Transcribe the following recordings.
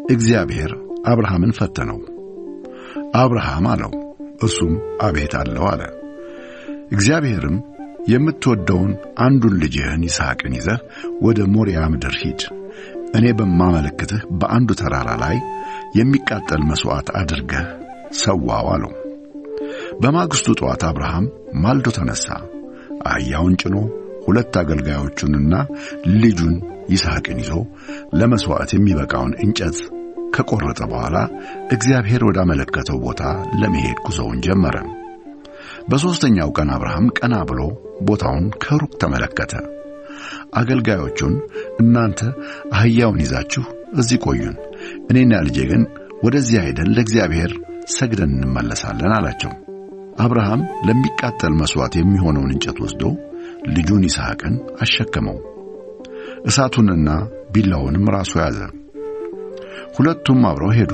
እግዚአብሔር አብርሃምን ፈተነው። አብርሃም አለው፣ እርሱም አቤት አለው አለ። እግዚአብሔርም የምትወደውን አንዱን ልጅህን ይስሐቅን ይዘህ ወደ ሞሪያ ምድር ሂድ፣ እኔ በማመለክትህ በአንዱ ተራራ ላይ የሚቃጠል መሥዋዕት አድርገህ ሰዋው አለው። በማግስቱ ጠዋት አብርሃም ማልዶ ተነሣ፣ አህያውን ጭኖ 2 አገልጋዮቹንና ልጁን ይስሐቅን ይዞ ለመሥዋዕት የሚበቃውን እንጨት ከቆረጠ በኋላ እግዚአብሔር ወዳመለከተው ቦታ ለመሄድ ጉዞውን ጀመረ። በሦስተኛው ቀን አብርሃም ቀና ብሎ ቦታውን ከሩቅ ተመለከተ። አገልጋዮቹን እናንተ አህያውን ይዛችሁ እዚህ ቆዩን፣ እኔና ልጄ ግን ወደዚያ ሄደን ለእግዚአብሔር ሰግደን እንመለሳለን አላቸው። አብርሃም ለሚቃጠል መሥዋዕት የሚሆነውን እንጨት ወስዶ ልጁን ይስሐቅን አሸከመው። እሳቱንና ቢላውንም ራሱ ያዘ። ሁለቱም አብረው ሄዱ።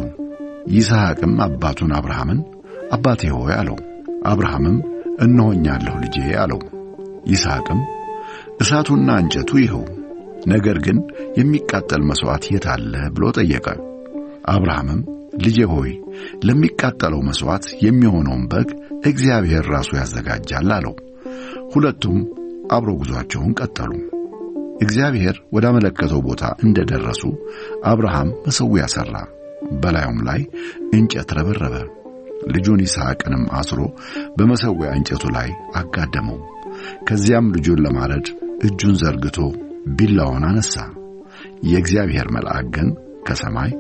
ይስሐቅም አባቱን አብርሃምን አባቴ ሆይ አለው። አብርሃምም እነሆኛለሁ ልጄ አለው። ይስሐቅም እሳቱና እንጨቱ ይኸው፣ ነገር ግን የሚቃጠል መሥዋዕት የት አለ ብሎ ጠየቀ። አብርሃምም ልጄ ሆይ ለሚቃጠለው መሥዋዕት የሚሆነውን በግ እግዚአብሔር ራሱ ያዘጋጃል አለው። ሁለቱም አብረው ጉዟቸውን ቀጠሉ። እግዚአብሔር ወዳመለከተው ቦታ እንደደረሱ አብርሃም መሠዊያ ሠራ፣ በላዩም ላይ እንጨት ረበረበ። ልጁን ይስሐቅንም አስሮ በመሠዊያ እንጨቱ ላይ አጋደመው። ከዚያም ልጁን ለማረድ እጁን ዘርግቶ ቢላውን አነሣ። የእግዚአብሔር መልአክ ግን ከሰማይ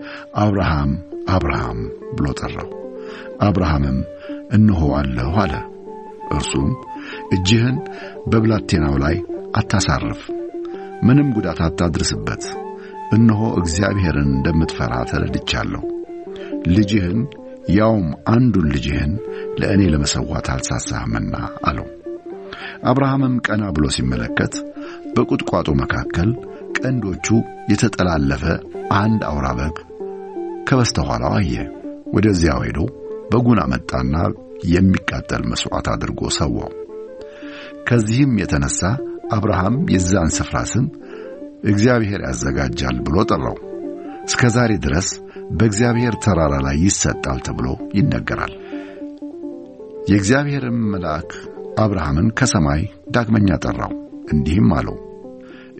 አብርሃም አብርሃም ብሎ ጠራው። አብርሃምም እነሆ አለሁ አለ። እርሱም እጅህን በብላቴናው ላይ አታሳርፍ፣ ምንም ጉዳት አታድርስበት፣ እነሆ እግዚአብሔርን እንደምትፈራ ተረድቻለሁ። ልጅህን ያውም አንዱን ልጅህን ለእኔ ለመሠዋት አልሳሳህምና አለው። አብርሃምም ቀና ብሎ ሲመለከት በቁጥቋጦ መካከል ቀንዶቹ የተጠላለፈ አንድ አውራ በግ ከበስተኋላው አየ። ወደዚያው ሄዶ በጉን አመጣና የሚቃጠል መሥዋዕት አድርጎ ሰዋው። ከዚህም የተነሣ አብርሃም የዛን ስፍራ ስም እግዚአብሔር ያዘጋጃል ብሎ ጠራው። እስከ ዛሬ ድረስ በእግዚአብሔር ተራራ ላይ ይሰጣል ተብሎ ይነገራል። የእግዚአብሔርም መልአክ አብርሃምን ከሰማይ ዳግመኛ ጠራው፣ እንዲህም አለው፣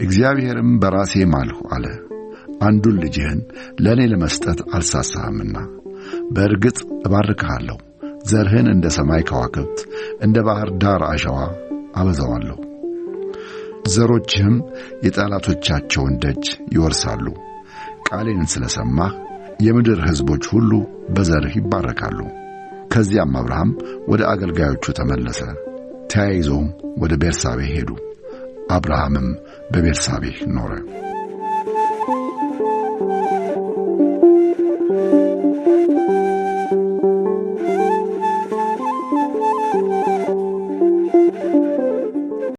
እግዚአብሔርም በራሴ ማልሁ አለ፣ አንዱን ልጅህን ለእኔ ለመስጠት አልሳሳህምና በእርግጥ እባርክሃለሁ፣ ዘርህን እንደ ሰማይ ከዋክብት እንደ ባሕር ዳር አሸዋ አበዛዋለሁ፣ ዘሮችህም የጠላቶቻቸውን ደጅ ይወርሳሉ። ቃሌን ስለሰማህ የምድር ሕዝቦች ሁሉ በዘርህ ይባረካሉ። ከዚያም አብርሃም ወደ አገልጋዮቹ ተመለሰ። ተያይዘውም ወደ ቤርሳቤህ ሄዱ። አብርሃምም በቤርሳቤህ ኖረ።